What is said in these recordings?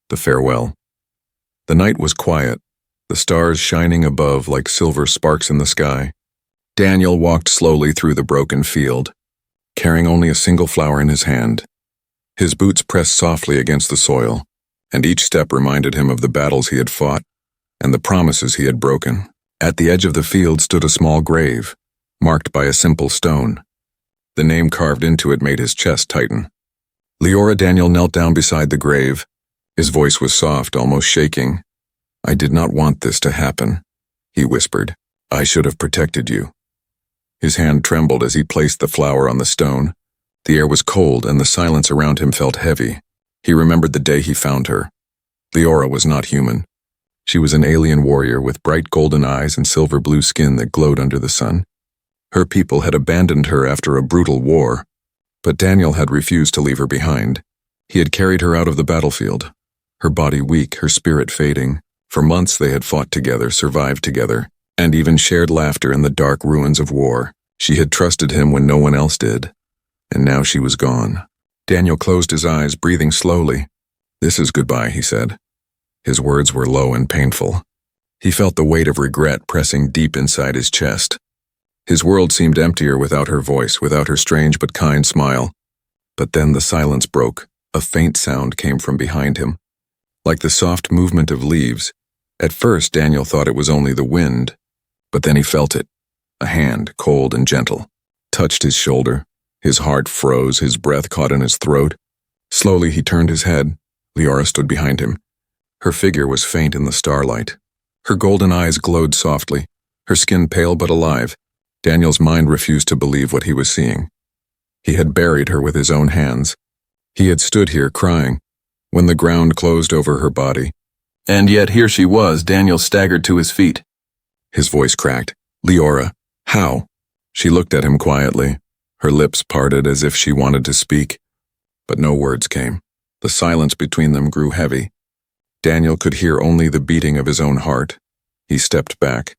The farewell. The night was quiet, the stars shining above like silver sparks in the sky. Daniel walked slowly through the broken field, carrying only a single flower in his hand. His boots pressed softly against the soil, and each step reminded him of the battles he had fought and the promises he had broken. At the edge of the field stood a small grave, marked by a simple stone. The name carved into it made his chest tighten. Leora. Daniel knelt down beside the grave. His voice was soft, almost shaking. "I did not want this to happen," he whispered. "I should have protected you." His hand trembled as he placed the flower on the stone. The air was cold and the silence around him felt heavy. He remembered the day he found her. Leora was not human. She was an alien warrior with bright golden eyes and silver blue skin that glowed under the sun. Her people had abandoned her after a brutal war, but Daniel had refused to leave her behind. He had carried her out of the battlefield, her body weak, her spirit fading. For months they had fought together, survived together, and even shared laughter in the dark ruins of war. She had trusted him when no one else did, and now she was gone. Daniel closed his eyes, breathing slowly. "This is goodbye," he said. His words were low and painful. He felt the weight of regret pressing deep inside his chest. His world seemed emptier without her voice, without her strange but kind smile. But then the silence broke. A faint sound came from behind him, like the soft movement of leaves. At first, Daniel thought it was only the wind, but then he felt it. A hand, cold and gentle, touched his shoulder. His heart froze, his breath caught in his throat. Slowly he turned his head. Leora stood behind him. Her figure was faint in the starlight. Her golden eyes glowed softly, her skin pale but alive. Daniel's mind refused to believe what he was seeing. He had buried her with his own hands. He had stood here crying, when the ground closed over her body. And yet here she was. Daniel staggered to his feet. His voice cracked. "Leora, how?" She looked at him quietly, her lips parted as if she wanted to speak, but no words came. The silence between them grew heavy. Daniel could hear only the beating of his own heart. He stepped back,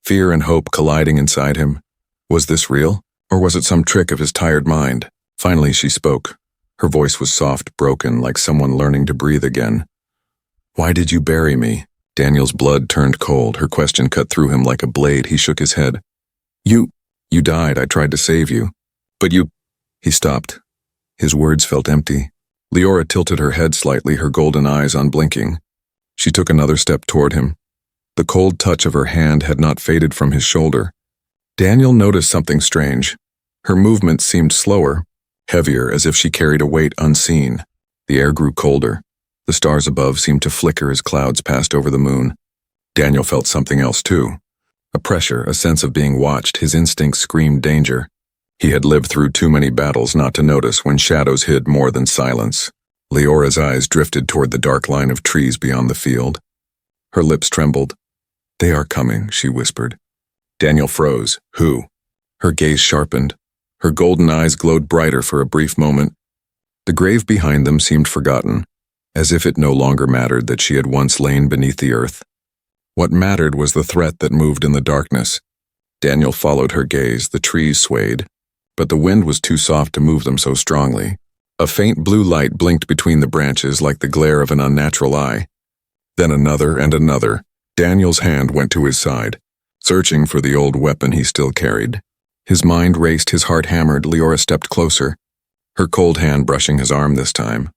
fear and hope colliding inside him. Was this real, or was it some trick of his tired mind? Finally she spoke. Her voice was soft, broken, like someone learning to breathe again. "Why did you bury me?" Daniel's blood turned cold. Her question cut through him like a blade. He shook his head. You died. I tried to save you. But you..." He stopped. His words felt empty. Leora tilted her head slightly, her golden eyes unblinking. She took another step toward him. The cold touch of her hand had not faded from his shoulder. Daniel noticed something strange. Her movement seemed slower, heavier, as if she carried a weight unseen. The air grew colder. The stars above seemed to flicker as clouds passed over the moon. Daniel felt something else too. A pressure, a sense of being watched. His instincts screamed danger. He had lived through too many battles not to notice when shadows hid more than silence. Leora's eyes drifted toward the dark line of trees beyond the field. Her lips trembled. "They are coming," she whispered. Daniel froze. "Who?" Her gaze sharpened. Her golden eyes glowed brighter for a brief moment. The grave behind them seemed forgotten, as if it no longer mattered that she had once lain beneath the earth. What mattered was the threat that moved in the darkness. Daniel followed her gaze. The trees swayed, but the wind was too soft to move them so strongly. A faint blue light blinked between the branches like the glare of an unnatural eye. Then another and another. Daniel's hand went to his side, searching for the old weapon he still carried. His mind raced, his heart hammered. Leora stepped closer, her cold hand brushing his arm this time,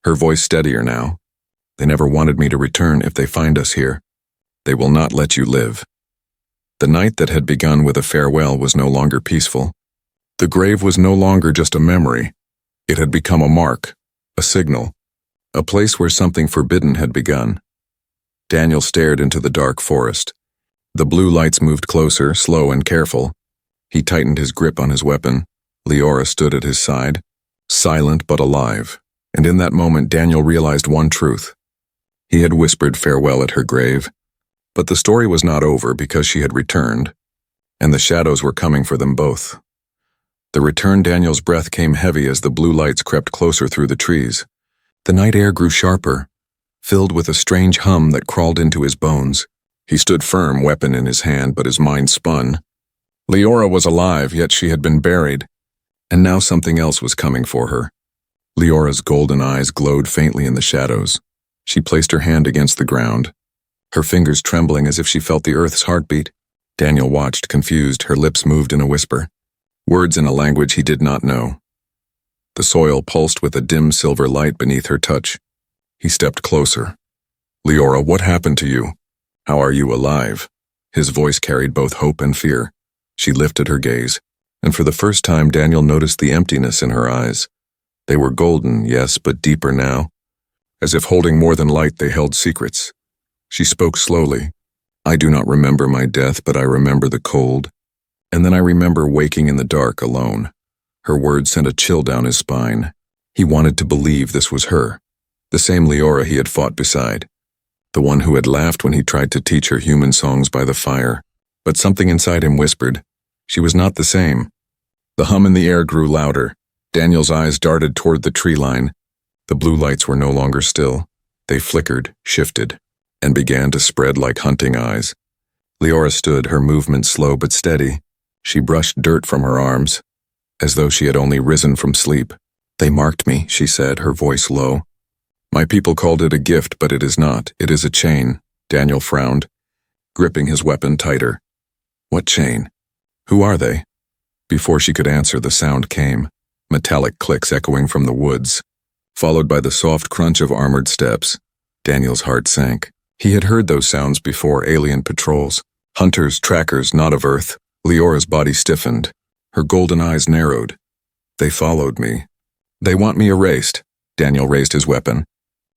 her voice steadier now. "They never wanted me to return. If they find us here, they will not let you live." The night that had begun with a farewell was no longer peaceful. The grave was no longer just a memory. It had become a mark, a signal, a place where something forbidden had begun. Daniel stared into the dark forest. The blue lights moved closer, slow and careful. He tightened his grip on his weapon. Leora stood at his side, silent but alive. And in that moment, Daniel realized one truth. He had whispered farewell at her grave, but the story was not over because she had returned, and the shadows were coming for them both. The return. Daniel's breath came heavy as the blue lights crept closer through the trees. The night air grew sharper, filled with a strange hum that crawled into his bones. He stood firm, weapon in his hand, but his mind spun. Leora was alive, yet she had been buried, and now something else was coming for her. Leora's golden eyes glowed faintly in the shadows. She placed her hand against the ground, her fingers trembling as if she felt the earth's heartbeat. Daniel watched, confused, her lips moved in a whisper, words in a language he did not know. The soil pulsed with a dim silver light beneath her touch. He stepped closer. "Leora, what happened to you? How are you alive?" His voice carried both hope and fear. She lifted her gaze, and for the first time Daniel noticed the emptiness in her eyes. They were golden, yes, but deeper now. As if holding more than light, they held secrets. She spoke slowly. "I do not remember my death, but I remember the cold. And then I remember waking in the dark alone." Her words sent a chill down his spine. He wanted to believe this was her, the same Leora he had fought beside, the one who had laughed when he tried to teach her human songs by the fire. But something inside him whispered, she was not the same. The hum in the air grew louder. Daniel's eyes darted toward the tree line. The blue lights were no longer still. They flickered, shifted, and began to spread like hunting eyes. Leora stood, her movement slow but steady. She brushed dirt from her arms, as though she had only risen from sleep. "They marked me," she said, her voice low. "My people called it a gift, but it is not. It is a chain." Daniel frowned, gripping his weapon tighter. "What chain? Who are they?" Before she could answer, the sound came, metallic clicks echoing from the woods, followed by the soft crunch of armored steps. Daniel's heart sank. He had heard those sounds before, alien patrols. Hunters, trackers, not of Earth. Leora's body stiffened. Her golden eyes narrowed. "They followed me. They want me erased." Daniel raised his weapon,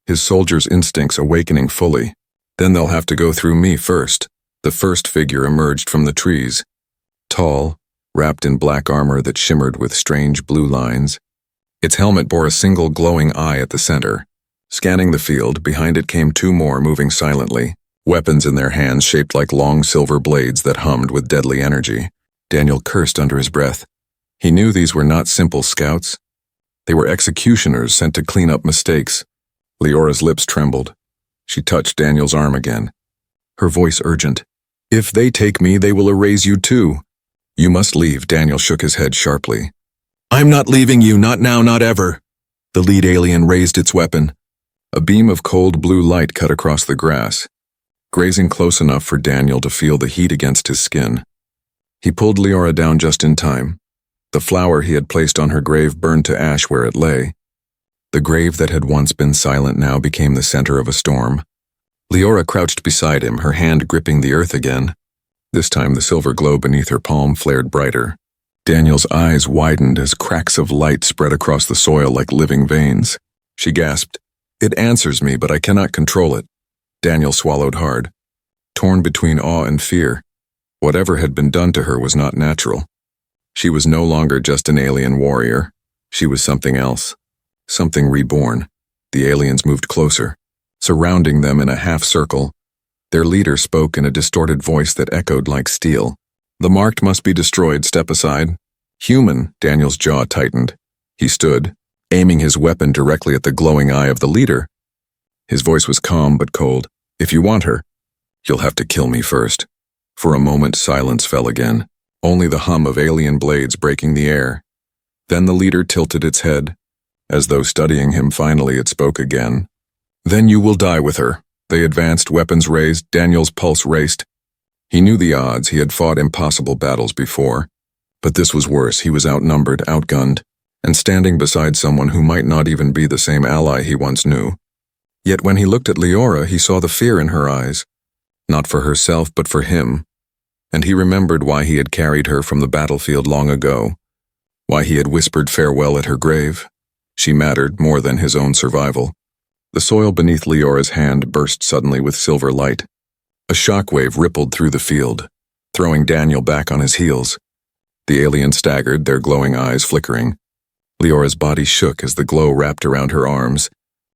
his soldier's instincts awakening fully. "Then they'll have to go through me first." The first figure emerged from the trees. Tall, wrapped in black armor that shimmered with strange blue lines. Its helmet bore a single glowing eye at the center. Scanning the field, behind it came two more moving silently, weapons in their hands shaped like long silver blades that hummed with deadly energy. Daniel cursed under his breath. He knew these were not simple scouts. They were executioners sent to clean up mistakes. Leora's lips trembled. She touched Daniel's arm again, her voice urgent. "If they take me, they will erase you too." "You must leave," Daniel shook his head sharply. "I'm not leaving you, not now, not ever." The lead alien raised its weapon. A beam of cold blue light cut across the grass, grazing close enough for Daniel to feel the heat against his skin. He pulled Leora down just in time. The flower he had placed on her grave burned to ash where it lay. The grave that had once been silent now became the center of a storm. Leora crouched beside him, her hand gripping the earth again. This time the silver glow beneath her palm flared brighter. Daniel's eyes widened as cracks of light spread across the soil like living veins. She gasped, "It answers me, but I cannot control it." Daniel swallowed hard, torn between awe and fear. Whatever had been done to her was not natural. She was no longer just an alien warrior. She was something else, something reborn. The aliens moved closer, surrounding them in a half-circle. Their leader spoke in a distorted voice that echoed like steel. "The marked must be destroyed, step aside." "Human," Daniel's jaw tightened. He stood, aiming his weapon directly at the glowing eye of the leader. His voice was calm but cold. "If you want her, you'll have to kill me first." For a moment, silence fell again, only the hum of alien blades breaking the air. Then the leader tilted its head. As though studying him, finally it spoke again. "Then you will die with her." They advanced, weapons raised. Daniel's pulse raced. He knew the odds. He had fought impossible battles before. But this was worse. He was outnumbered, outgunned, and standing beside someone who might not even be the same ally he once knew. Yet when he looked at Leora, he saw the fear in her eyes. Not for herself, but for him. And he remembered why he had carried her from the battlefield long ago, why he had whispered farewell at her grave. She mattered more than his own survival. The soil beneath Leora's hand burst suddenly with silver light. A shockwave rippled through the field, throwing Daniel back on his heels. The alien staggered, their glowing eyes flickering. Leora's body shook as the glow wrapped around her arms.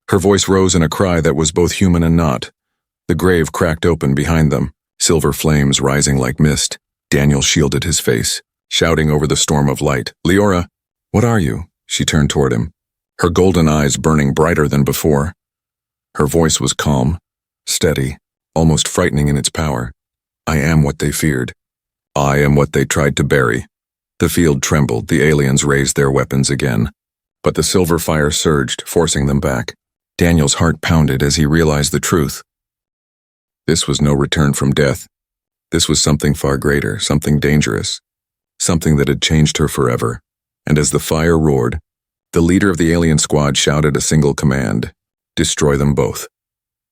Her voice rose in a cry that was both human and not. The grave cracked open behind them, silver flames rising like mist. Daniel shielded his face, shouting over the storm of light, "Leora, what are you?" She turned toward him, her golden eyes burning brighter than before. Her voice was calm, steady, almost frightening in its power. "I am what they feared. I am what they tried to bury." The field trembled, the aliens raised their weapons again. But the silver fire surged, forcing them back. Daniel's heart pounded as he realized the truth. This was no return from death. This was something far greater, something dangerous, something that had changed her forever. And as the fire roared, the leader of the alien squad shouted a single command: destroy them both.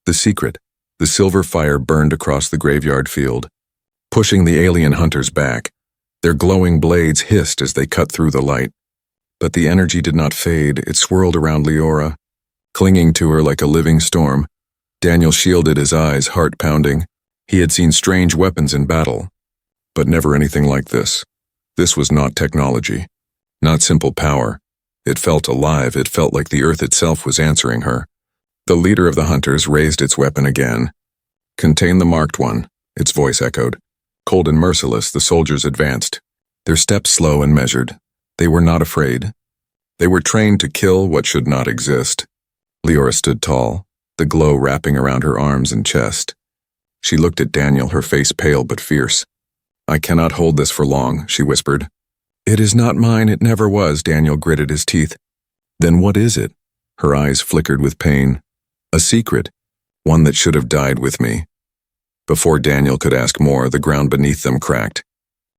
The secret, the silver fire burned across the graveyard field, pushing the alien hunters back. Their glowing blades hissed as they cut through the light. But the energy did not fade. It swirled around Leora, clinging to her like a living storm. Daniel shielded his eyes, heart pounding. He had seen strange weapons in battle, but never anything like this. This was not technology, not simple power. It felt alive. It felt like the earth itself was answering her. The leader of the hunters raised its weapon again. Contain the marked one, its voice echoed. Cold and merciless, the soldiers advanced, their steps slow and measured. They were not afraid. They were trained to kill what should not exist. Leora stood tall, the glow wrapping around her arms and chest. She looked at Daniel, her face pale but fierce. I cannot hold this for long, she whispered. It is not mine, it never was, Daniel gritted his teeth. Then what is it? Her eyes flickered with pain. A secret, one that should have died with me. Before Daniel could ask more, the ground beneath them cracked.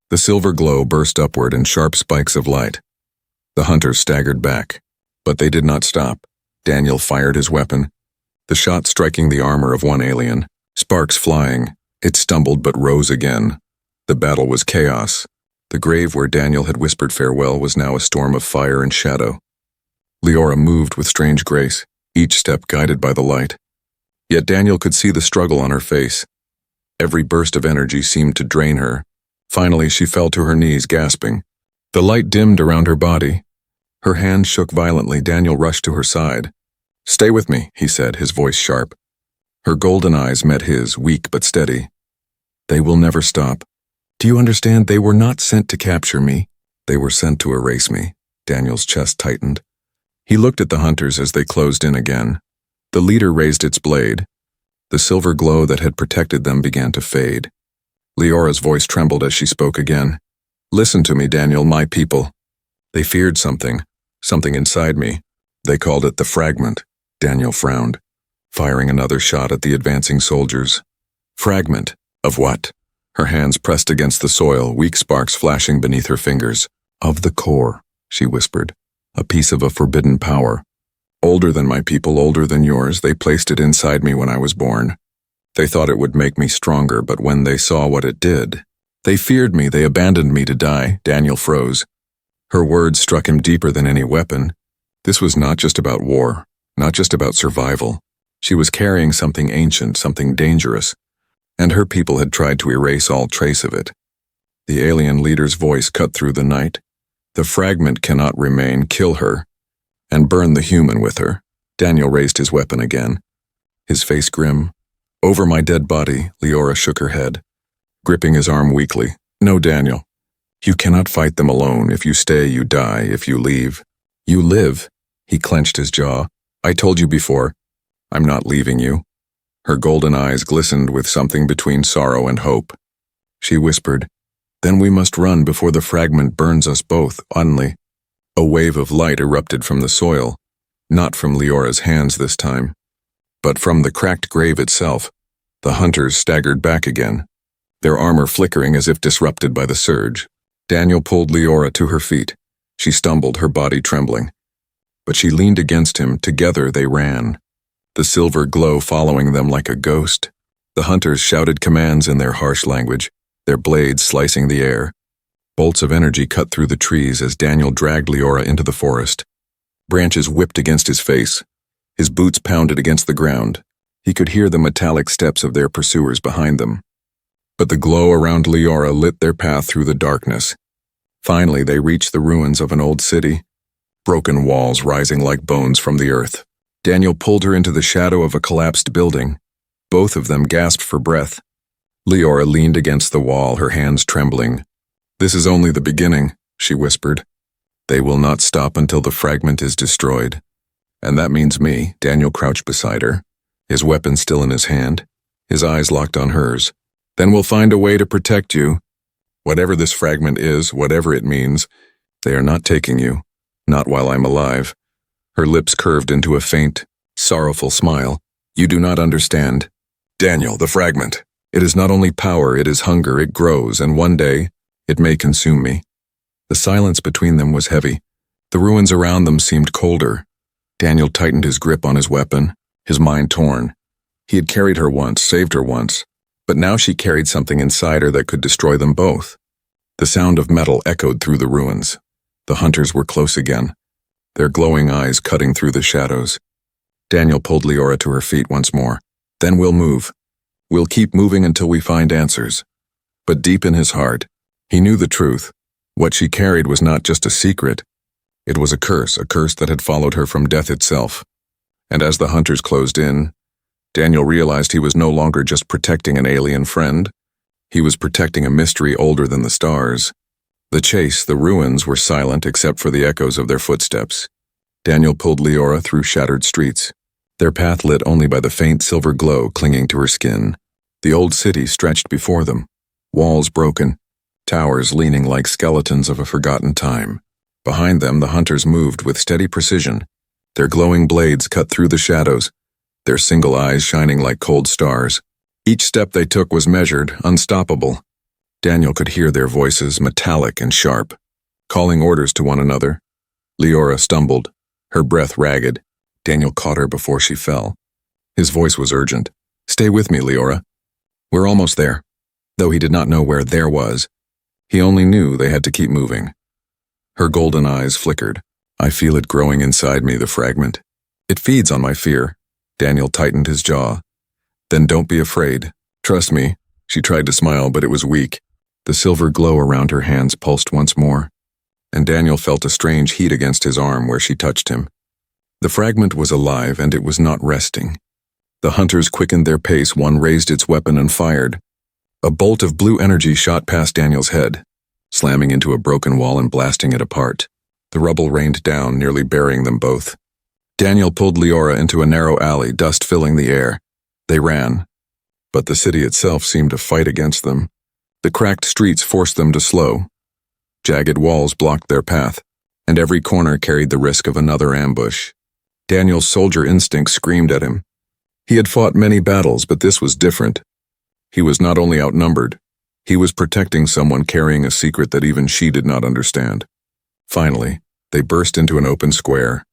The silver glow burst upward in sharp spikes of light. The hunters staggered back, but they did not stop. Daniel fired his weapon, the shot striking the armor of one alien, sparks flying. It stumbled but rose again. The battle was chaos. The grave where Daniel had whispered farewell was now a storm of fire and shadow. Leora moved with strange grace, each step guided by the light. Yet Daniel could see the struggle on her face. Every burst of energy seemed to drain her. Finally, she fell to her knees, gasping. The light dimmed around her body. Her hands shook violently. Daniel rushed to her side. Stay with me, he said, his voice sharp. Her golden eyes met his, weak but steady. They will never stop. Do you understand? They were not sent to capture me. They were sent to erase me. Daniel's chest tightened. He looked at the hunters as they closed in again. The leader raised its blade. The silver glow that had protected them began to fade. Leora's voice trembled as she spoke again. Listen to me, Daniel, my people. They feared something inside me. They called it the fragment. Daniel frowned, firing another shot at the advancing soldiers. Fragment? Of what? Her hands pressed against the soil, weak sparks flashing beneath her fingers. Of the core, she whispered. A piece of a forbidden power. Older than my people, older than yours, they placed it inside me when I was born. They thought it would make me stronger, but when they saw what it did, they feared me, they abandoned me to die. Daniel froze. Her words struck him deeper than any weapon. This was not just about war, not just about survival. She was carrying something ancient, something dangerous, and her people had tried to erase all trace of it. The alien leader's voice cut through the night. The fragment cannot remain. Kill her, and burn the human with her. Daniel raised his weapon again, his face grim. Over my dead body, Leora shook her head, gripping his arm weakly. No, Daniel. You cannot fight them alone. If you stay, you die. If you leave, you live. He clenched his jaw. I told you before. I'm not leaving you. Her golden eyes glistened with something between sorrow and hope. She whispered, Then we must run before the fragment burns us both, only. A wave of light erupted from the soil, not from Leora's hands this time, but from the cracked grave itself. The hunters staggered back again, their armor flickering as if disrupted by the surge. Daniel pulled Leora to her feet. She stumbled, her body trembling. But she leaned against him. Together they ran, the silver glow following them like a ghost. The hunters shouted commands in their harsh language, their blades slicing the air. Bolts of energy cut through the trees as Daniel dragged Leora into the forest. Branches whipped against his face. His boots pounded against the ground. He could hear the metallic steps of their pursuers behind them. But the glow around Leora lit their path through the darkness. Finally, they reached the ruins of an old city, broken walls rising like bones from the earth. Daniel pulled her into the shadow of a collapsed building. Both of them gasped for breath. Leora leaned against the wall, her hands trembling. This is only the beginning, she whispered. They will not stop until the fragment is destroyed. And that means me. Daniel crouched beside her, his weapon still in his hand, his eyes locked on hers. Then we'll find a way to protect you. Whatever this fragment is, whatever it means, they are not taking you. Not while I'm alive. Her lips curved into a faint, sorrowful smile. You do not understand. Daniel, the fragment. It is not only power, it is hunger, it grows, and one day, it may consume me. The silence between them was heavy. The ruins around them seemed colder. Daniel tightened his grip on his weapon, his mind torn. He had carried her once, saved her once, but now she carried something inside her that could destroy them both. The sound of metal echoed through the ruins. The hunters were close again, their glowing eyes cutting through the shadows. Daniel pulled Leora to her feet once more. Then we'll move. We'll keep moving until we find answers. But deep in his heart, he knew the truth. What she carried was not just a secret. It was a curse that had followed her from death itself. And as the hunters closed in, Daniel realized he was no longer just protecting an alien friend. He was protecting a mystery older than the stars. The chase, the ruins, were silent except for the echoes of their footsteps. Daniel pulled Leora through shattered streets, their path lit only by the faint silver glow clinging to her skin. The old city stretched before them, walls broken, towers leaning like skeletons of a forgotten time. Behind them, the hunters moved with steady precision, their glowing blades cut through the shadows, their single eyes shining like cold stars. Each step they took was measured, unstoppable. Daniel could hear their voices, metallic and sharp, calling orders to one another. Leora stumbled, her breath ragged. Daniel caught her before she fell. His voice was urgent. Stay with me, Leora. We're almost there. Though he did not know where there was, he only knew they had to keep moving. Her golden eyes flickered. I feel it growing inside me, the fragment. It feeds on my fear. Daniel tightened his jaw. Then don't be afraid. Trust me. She tried to smile, but it was weak. The silver glow around her hands pulsed once more, and Daniel felt a strange heat against his arm where she touched him. The fragment was alive, and it was not resting. The hunters quickened their pace, one raised its weapon and fired. A bolt of blue energy shot past Daniel's head, slamming into a broken wall and blasting it apart. The rubble rained down, nearly burying them both. Daniel pulled Leora into a narrow alley, dust filling the air. They ran, but the city itself seemed to fight against them. The cracked streets forced them to slow. Jagged walls blocked their path, and every corner carried the risk of another ambush. Daniel's soldier instinct screamed at him. He had fought many battles, but this was different. He was not only outnumbered, he was protecting someone carrying a secret that even she did not understand. Finally, they burst into an open square.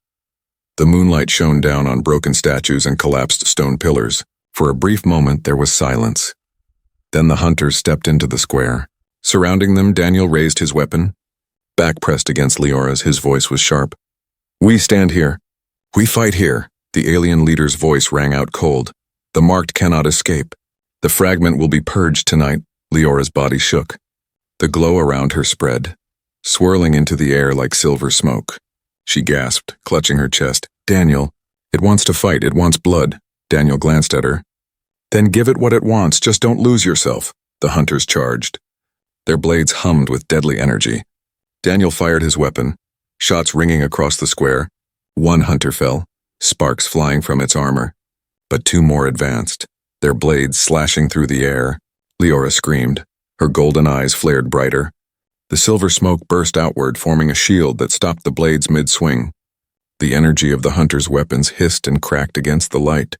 The moonlight shone down on broken statues and collapsed stone pillars. For a brief moment, there was silence. Then the hunters stepped into the square. Surrounding them, Daniel raised his weapon. Back pressed against Leora's, his voice was sharp. We stand here. We fight here. The alien leader's voice rang out cold. The marked cannot escape. The fragment will be purged tonight. Leora's body shook. The glow around her spread, swirling into the air like silver smoke. She gasped, clutching her chest. Daniel, it wants to fight, it wants blood. Daniel glanced at her. Then give it what it wants, just don't lose yourself. The hunters charged. Their blades hummed with deadly energy. Daniel fired his weapon, shots ringing across the square. One hunter fell, sparks flying from its armor. But two more advanced, their blades slashing through the air. Leora screamed. Her golden eyes flared brighter. The silver smoke burst outward, forming a shield that stopped the blades mid-swing. The energy of the hunter's weapons hissed and cracked against the light.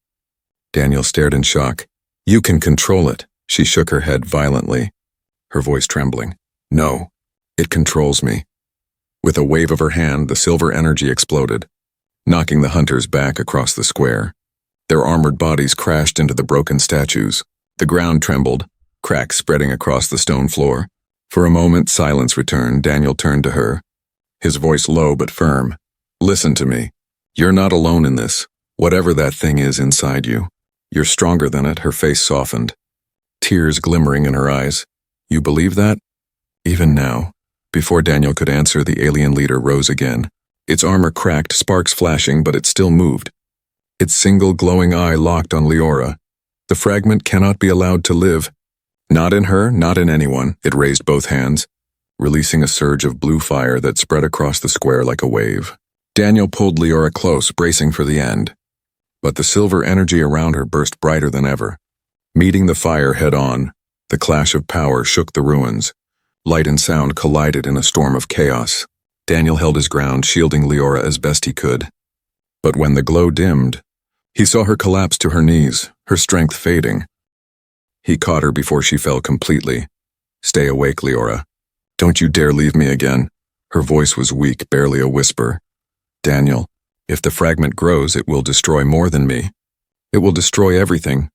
Daniel stared in shock. You can control it. She shook her head violently, her voice trembling. No, it controls me. With a wave of her hand, the silver energy exploded, knocking the hunters back across the square. Their armored bodies crashed into the broken statues. The ground trembled, cracks spreading across the stone floor. For a moment, silence returned. Daniel turned to her, his voice low but firm. Listen to me. You're not alone in this, whatever that thing is inside you. You're stronger than it. Her face softened, tears glimmering in her eyes. You believe that? Even now. Before Daniel could answer, the alien leader rose again. Its armor cracked, sparks flashing, but it still moved. Its single glowing eye locked on Leora. The fragment cannot be allowed to live. Not in her, not in anyone. It raised both hands, releasing a surge of blue fire that spread across the square like a wave. Daniel pulled Leora close, bracing for the end. But the silver energy around her burst brighter than ever. Meeting the fire head-on, the clash of power shook the ruins. Light and sound collided in a storm of chaos. Daniel held his ground, shielding Leora as best he could. But when the glow dimmed, He saw her collapse to her knees, her strength fading. He caught her before she fell completely. "Stay awake, Leora. Don't you dare leave me again." Her voice was weak, barely a whisper. "Daniel, if the fragment grows, it will destroy more than me. It will destroy everything.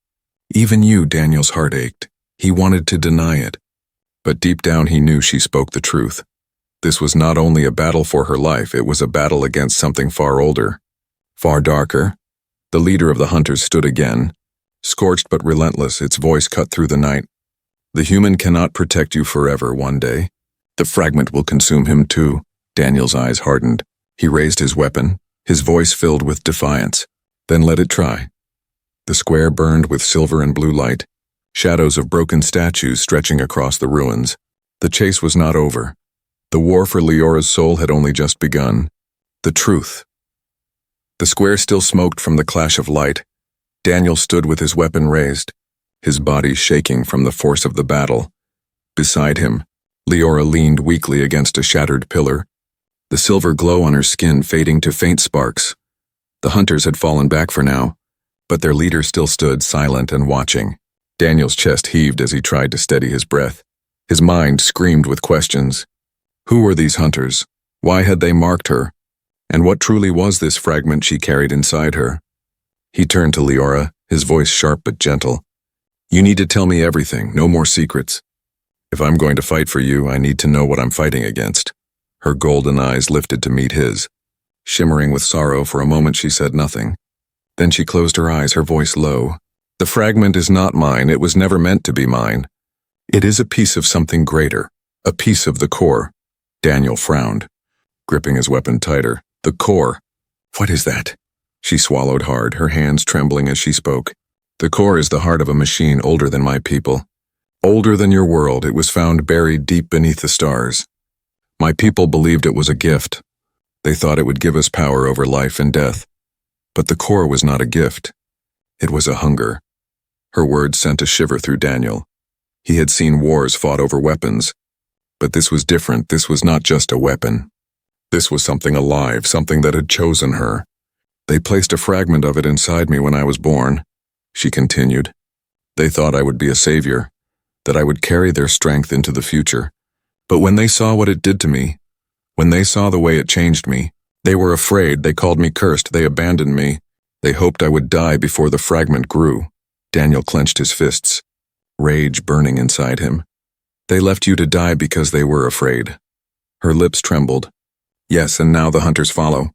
Even you." Daniel's heart ached. He wanted to deny it. But deep down he knew she spoke the truth. This was not only a battle for her life, it was a battle against something far older, far darker. The leader of the hunters stood again, scorched but relentless, its voice cut through the night. "The human cannot protect you forever. One day, the fragment will consume him too." Daniel's eyes hardened. He raised his weapon, his voice filled with defiance. "Then let it try." The square burned with silver and blue light, shadows of broken statues stretching across the ruins. The chase was not over. The war for Leora's soul had only just begun. The truth. The square still smoked from the clash of light. Daniel stood with his weapon raised, his body shaking from the force of the battle. Beside him, Leora leaned weakly against a shattered pillar, the silver glow on her skin fading to faint sparks. The hunters had fallen back for now, but their leader still stood silent and watching. Daniel's chest heaved as he tried to steady his breath. His mind screamed with questions. Who were these hunters? Why had they marked her? And what truly was this fragment she carried inside her? He turned to Leora, his voice sharp but gentle. "You need to tell me everything, no more secrets. If I'm going to fight for you, I need to know what I'm fighting against." Her golden eyes lifted to meet his. Shimmering with sorrow, for a moment she said nothing. Then she closed her eyes, her voice low. "The fragment is not mine. It was never meant to be mine. It is a piece of something greater, a piece of the core." Daniel frowned, gripping his weapon tighter. "The core. What is that?" She swallowed hard, her hands trembling as she spoke. "The core is the heart of a machine older than my people. Older than your world. It was found buried deep beneath the stars. My people believed it was a gift. They thought it would give us power over life and death. But the core was not a gift. It was a hunger." Her words sent a shiver through Daniel. He had seen wars fought over weapons. But this was different. This was not just a weapon. This was something alive, something that had chosen her. "They placed a fragment of it inside me when I was born," she continued. "They thought I would be a savior, that I would carry their strength into the future. But when they saw what it did to me, when they saw the way it changed me, they were afraid, they called me cursed, they abandoned me. They hoped I would die before the fragment grew." Daniel clenched his fists, rage burning inside him. "They left you to die because they were afraid." Her lips trembled. "Yes, and now the hunters follow.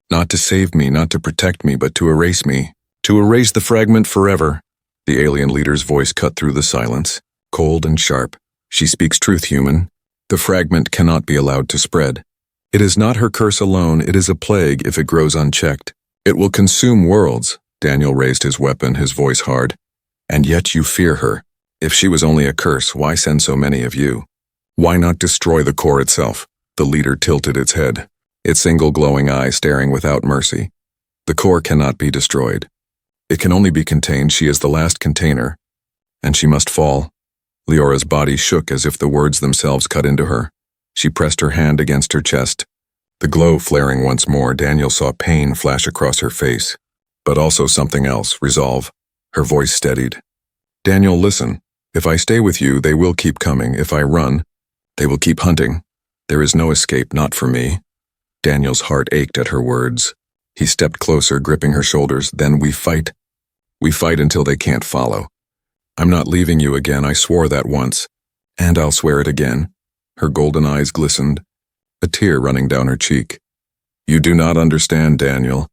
Not to save me, not to protect me, but to erase me. To erase the fragment forever." The alien leader's voice cut through the silence, cold and sharp. "She speaks truth, human. The fragment cannot be allowed to spread. It is not her curse alone, it is a plague if it grows unchecked. It will consume worlds." Daniel raised his weapon, his voice hard. "And yet you fear her. If she was only a curse, why send so many of you? Why not destroy the core itself?" The leader tilted its head, its single glowing eye staring without mercy. "The core cannot be destroyed. It can only be contained. She is the last container. And she must fall." Leora's body shook as if the words themselves cut into her. She pressed her hand against her chest. The glow flaring once more, Daniel saw pain flash across her face. But also something else, resolve. Her voice steadied. "Daniel, listen. If I stay with you, they will keep coming. If I run, they will keep hunting. There is no escape, not for me." Daniel's heart ached at her words. He stepped closer, gripping her shoulders. "Then we fight. We fight until they can't follow. I'm not leaving you again, I swore that once. And I'll swear it again." Her golden eyes glistened, a tear running down her cheek. "You do not understand, Daniel.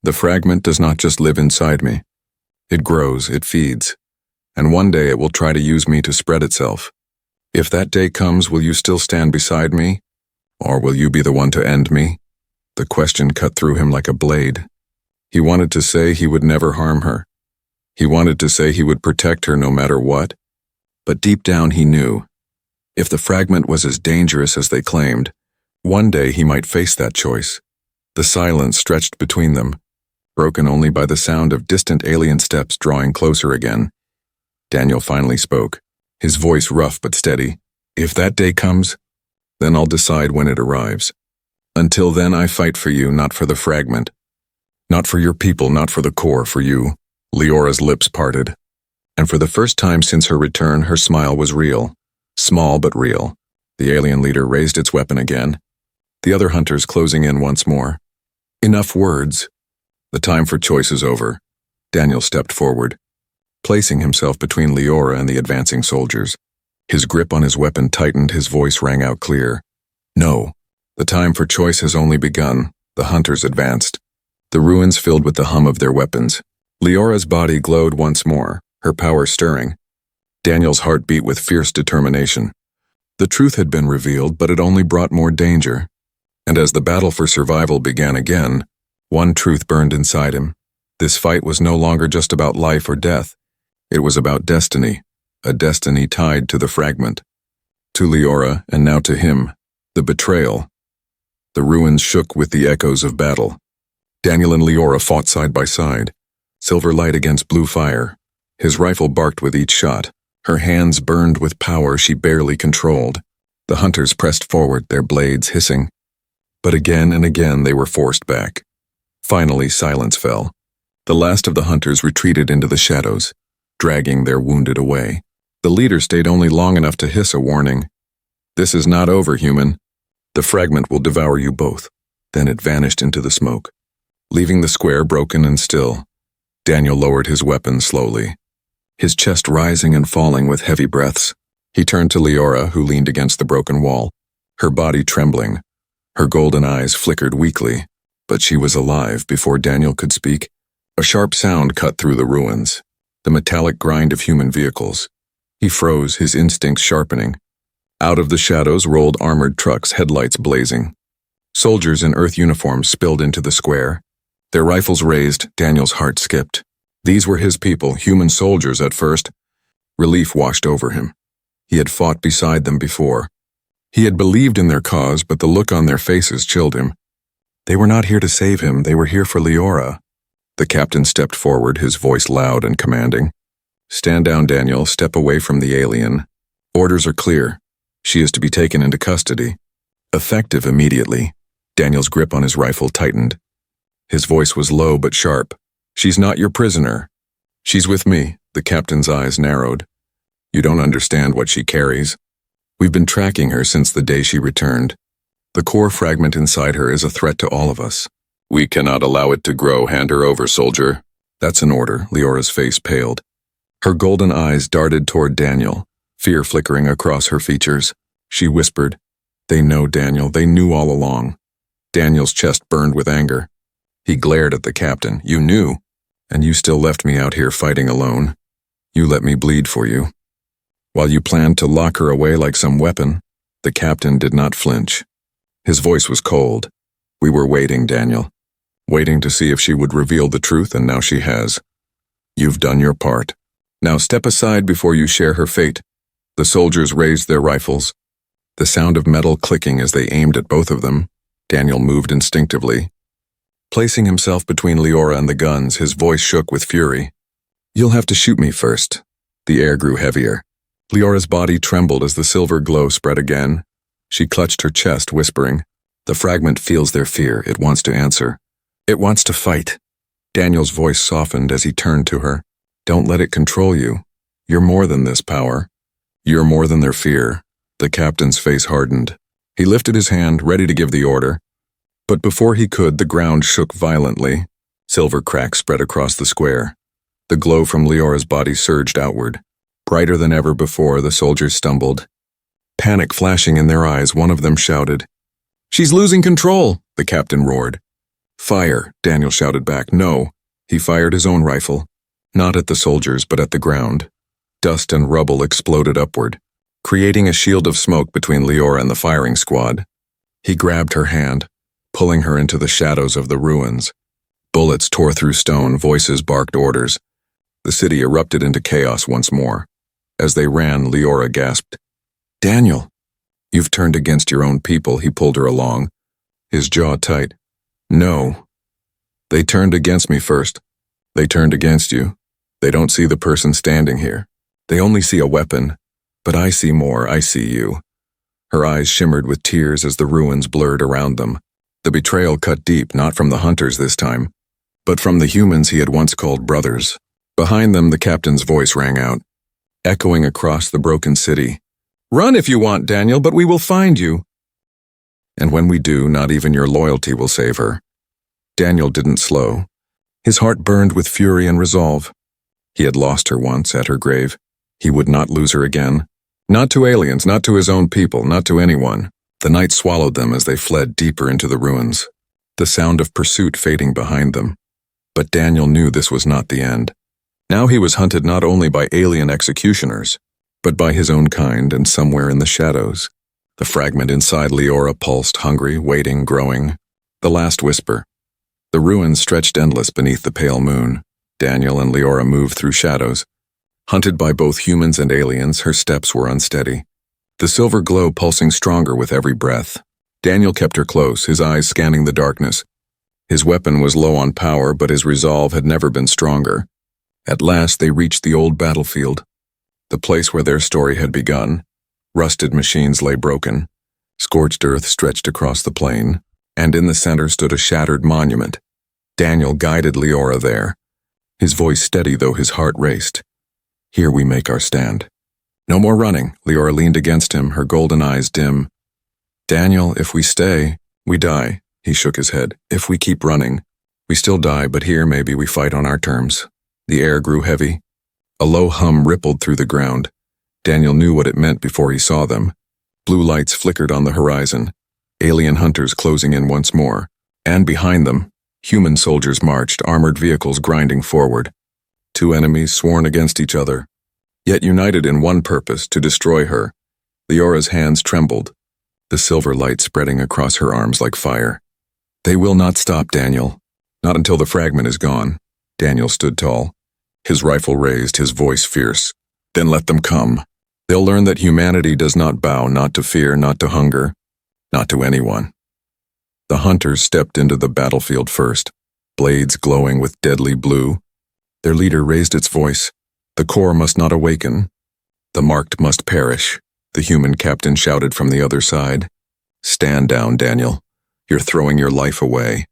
The fragment does not just live inside me. It grows, it feeds. And one day it will try to use me to spread itself. If that day comes, will you still stand beside me? Or will you be the one to end me?" The question cut through him like a blade. He wanted to say he would never harm her. He wanted to say he would protect her no matter what. But deep down he knew, if the fragment was as dangerous as they claimed, one day he might face that choice. The silence stretched between them, broken only by the sound of distant alien steps drawing closer again. Daniel finally spoke, his voice rough but steady. "If that day comes, then I'll decide when it arrives. Until then, I fight for you, not for the fragment. Not for your people, not for the core, for you. Leora's lips parted. And for the first time since her return, her smile was real. Small but real. The alien leader raised its weapon again. The other hunters closing in once more. Enough words. The time for choice is over. Daniel stepped forward, placing himself between Leora and the advancing soldiers. His grip on his weapon tightened, his voice rang out clear. No. The time for choice has only begun. The hunters advanced. The ruins filled with the hum of their weapons. Leora's body glowed once more, her power stirring. Daniel's heart beat with fierce determination. The truth had been revealed, but it only brought more danger. And as the battle for survival began again, one truth burned inside him. This fight was no longer just about life or death. It was about destiny, a destiny tied to the fragment. To Leora, and now to him, the betrayal. The ruins shook with the echoes of battle. Daniel and Leora fought side by side, silver light against blue fire. His rifle barked with each shot. Her hands burned with power she barely controlled. The hunters pressed forward, their blades hissing. But again and again they were forced back. Finally, silence fell. The last of the hunters retreated into the shadows, dragging their wounded away. The leader stayed only long enough to hiss a warning. This is not over, human. The fragment will devour you both. Then it vanished into the smoke, leaving the square broken and still. Daniel lowered his weapon slowly, his chest rising and falling with heavy breaths. He turned to Leora, who leaned against the broken wall, her body trembling. Her golden eyes flickered weakly, but she was alive before Daniel could speak. A sharp sound cut through the ruins, the metallic grind of human vehicles. He froze, his instincts sharpening. Out of the shadows rolled armored trucks, headlights blazing. Soldiers in Earth uniforms spilled into the square. Their rifles raised, Daniel's heart skipped. These were his people, human soldiers at first. Relief washed over him. He had fought beside them before. He had believed in their cause, but the look on their faces chilled him. They were not here to save him, they were here for Leora. The captain stepped forward, his voice loud and commanding. Stand down, Daniel, step away from the alien. Orders are clear. She is to be taken into custody. Effective immediately. Daniel's grip on his rifle tightened. His voice was low but sharp. She's not your prisoner. She's with me. The captain's eyes narrowed. You don't understand what she carries. We've been tracking her since the day she returned. The core fragment inside her is a threat to all of us. We cannot allow it to grow. Hand her over, soldier. That's an order. Leora's face paled. Her golden eyes darted toward Daniel, fear flickering across her features. She whispered, They know, Daniel. They knew all along. Daniel's chest burned with anger. He glared at the captain. You knew, and you still left me out here fighting alone. You let me bleed for you. While you planned to lock her away like some weapon, the captain did not flinch. His voice was cold. We were waiting, Daniel. Waiting to see if she would reveal the truth, and now she has. You've done your part. Now step aside before you share her fate. The soldiers raised their rifles. The sound of metal clicking as they aimed at both of them. Daniel moved instinctively. Placing himself between Leora and the guns, his voice shook with fury. You'll have to shoot me first. The air grew heavier. Leora's body trembled as the silver glow spread again. She clutched her chest, whispering, The fragment feels their fear. It wants to answer. It wants to fight. Daniel's voice softened as he turned to her. Don't let it control you. You're more than this power. You're more than their fear. The captain's face hardened. He lifted his hand, ready to give the order. But before he could, the ground shook violently. Silver cracks spread across the square. The glow from Leora's body surged outward. Brighter than ever before, the soldiers stumbled. Panic flashing in their eyes, one of them shouted, She's losing control, the captain roared. Fire, Daniel shouted back. No. He fired his own rifle. Not at the soldiers, but at the ground. Dust and rubble exploded upward, creating a shield of smoke between Leora and the firing squad. He grabbed her hand, pulling her into the shadows of the ruins. Bullets tore through stone, voices barked orders. The city erupted into chaos once more. As they ran, Leora gasped, Daniel, you've turned against your own people. He pulled her along, his jaw tight. No. They turned against me first. They turned against you. They don't see the person standing here. They only see a weapon. But I see more. I see you. Her eyes shimmered with tears as the ruins blurred around them. The betrayal cut deep, not from the hunters this time, but from the humans he had once called brothers. Behind them, the captain's voice rang out, echoing across the broken city. "Run if you want, Daniel, but we will find you. And when we do, not even your loyalty will save her." Daniel didn't slow. His heart burned with fury and resolve. He had lost her once at her grave. He would not lose her again. Not to aliens, not to his own people, not to anyone. The night swallowed them as they fled deeper into the ruins, the sound of pursuit fading behind them. But Daniel knew this was not the end. Now he was hunted not only by alien executioners, but by his own kind, and somewhere in the shadows. The fragment inside Leora pulsed, hungry, waiting, growing. The last whisper. The ruins stretched endless beneath the pale moon. Daniel and Leora moved through shadows. Hunted by both humans and aliens, her steps were unsteady, the silver glow pulsing stronger with every breath. Daniel kept her close, his eyes scanning the darkness. His weapon was low on power, but his resolve had never been stronger. At last they reached the old battlefield, the place where their story had begun. Rusted machines lay broken. Scorched earth stretched across the plain, and in the center stood a shattered monument. Daniel guided Leora there, his voice steady though his heart raced. "Here we make our stand." "No more running." Leora leaned against him, her golden eyes dim. "Daniel, if we stay, we die." He shook his head. "If we keep running, we still die, but here maybe we fight on our terms." The air grew heavy. A low hum rippled through the ground. Daniel knew what it meant before he saw them. Blue lights flickered on the horizon, alien hunters closing in once more. And behind them, human soldiers marched, armored vehicles grinding forward. Two enemies sworn against each other, yet united in one purpose, to destroy her. Leora's hands trembled, the silver light spreading across her arms like fire. "They will not stop, Daniel. Not until the fragment is gone." Daniel stood tall, his rifle raised, his voice fierce. "Then let them come. They'll learn that humanity does not bow, not to fear, not to hunger, not to anyone." The hunters stepped into the battlefield first, blades glowing with deadly blue. Their leader raised its voice. "The core must not awaken. The marked must perish," the human captain shouted from the other side. "Stand down, Daniel. You're throwing your life away."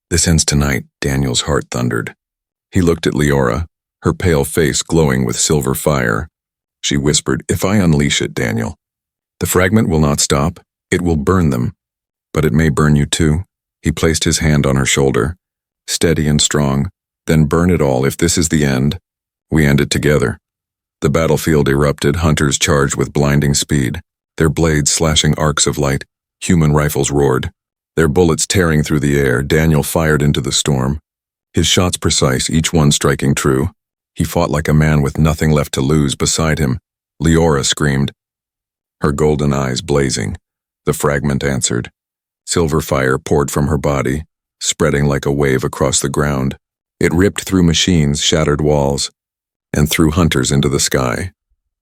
"This ends tonight," Daniel's heart thundered. He looked at Leora, her pale face glowing with silver fire. She whispered, "If I unleash it, Daniel, the fragment will not stop. It will burn them. But it may burn you too." He placed his hand on her shoulder, steady and strong. "Then burn it all. If this is the end, we end it together." The battlefield erupted, hunters charged with blinding speed, their blades slashing arcs of light. Human rifles roared, their bullets tearing through the air. Daniel fired into the storm, his shots precise, each one striking true. He fought like a man with nothing left to lose. Beside him, Leora screamed, her golden eyes blazing. The fragment answered. Silver fire poured from her body, spreading like a wave across the ground. It ripped through machines, shattered walls, and threw hunters into the sky.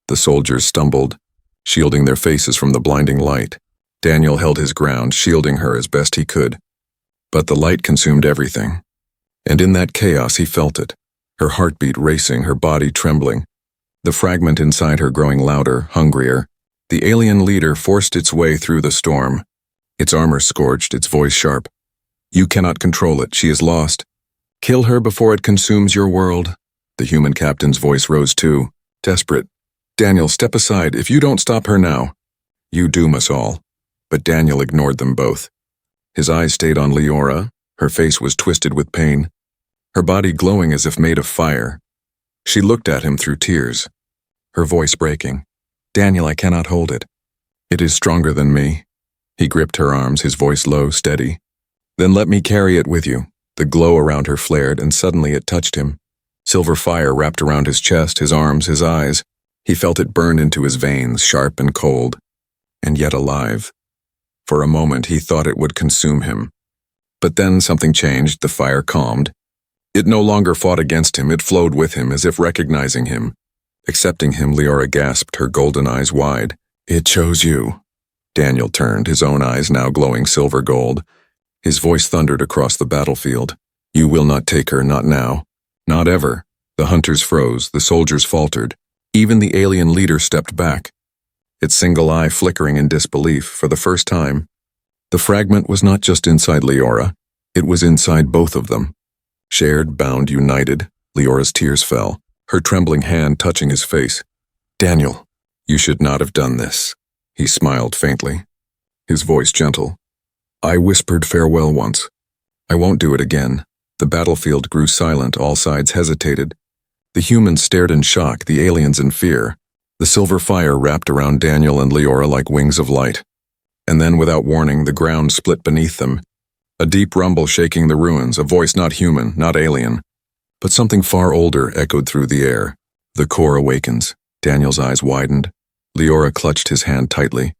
The soldiers stumbled, shielding their faces from the blinding light. Daniel held his ground, shielding her as best he could. But the light consumed everything. And in that chaos he felt it, her heartbeat racing, her body trembling. The fragment inside her growing louder, hungrier. The alien leader forced its way through the storm, its armor scorched, its voice sharp. "You cannot control it. She is lost. Kill her before it consumes your world." The human captain's voice rose too, desperate. "Daniel, step aside. If you don't stop her now, you doom us all." But Daniel ignored them both. His eyes stayed on Leora. Her face was twisted with pain, her body glowing as if made of fire. She looked at him through tears, her voice breaking. "Daniel, I cannot hold it. It is stronger than me." He gripped her arms, his voice low, steady. "Then let me carry it with you." The glow around her flared, and suddenly it touched him. Silver fire wrapped around his chest, his arms, his eyes. He felt it burn into his veins, sharp and cold, and yet alive. For a moment he thought it would consume him. But then something changed, the fire calmed. It no longer fought against him, it flowed with him, as if recognizing him. Accepting him, Leora gasped, her golden eyes wide. "It chose you." Daniel turned, his own eyes now glowing silver gold. His voice thundered across the battlefield. "You will not take her, not now. Not ever." The hunters froze, the soldiers faltered. Even the alien leader stepped back, its single eye flickering in disbelief for the first time. The fragment was not just inside Leora, it was inside both of them. Shared, bound, united, Leora's tears fell, her trembling hand touching his face. Daniel, you should not have done this. He smiled faintly, his voice gentle. I whispered farewell once. I won't do it again. The battlefield grew silent, all sides hesitated. The humans stared in shock, the aliens in fear. The silver fire wrapped around Daniel and Leora like wings of light. And then, without warning, the ground split beneath them. A deep rumble shaking the ruins, a voice not human, not alien, but something far older echoed through the air. The core awakens. Daniel's eyes widened. Leora clutched his hand tightly.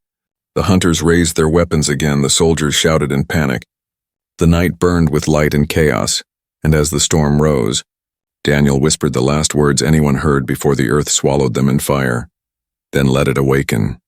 The hunters raised their weapons again, the soldiers shouted in panic. The night burned with light and chaos, and as the storm rose, Daniel whispered the last words anyone heard before the earth swallowed them in fire. Then let it awaken.